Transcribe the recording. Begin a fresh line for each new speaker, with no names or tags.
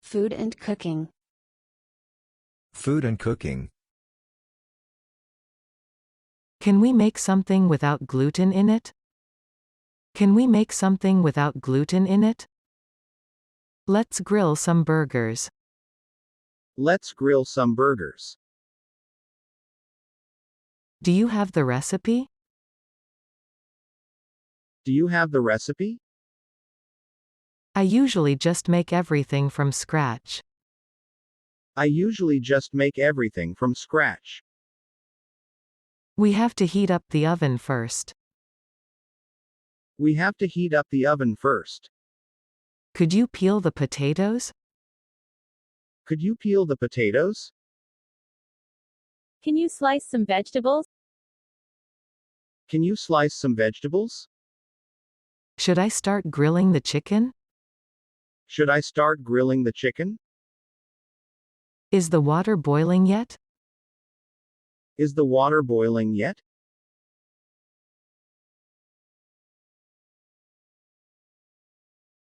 Food and cooking.
Food and cooking.
Can we make something without gluten in it? Can we make something without gluten in it? Let's grill some burgers.
Let's grill some burgers.
Do you have the recipe?
Do you have the recipe?
I usually just make everything from scratch.
I usually just make everything from scratch.
We have to heat up the oven first.
We have to heat up the oven first.
Could you peel the potatoes?
Could you peel the potatoes?
Can you slice some vegetables?
Can you slice some vegetables?
Should I start grilling the chicken?
Should I start grilling the chicken?
Is the water boiling yet?
Is the water boiling yet?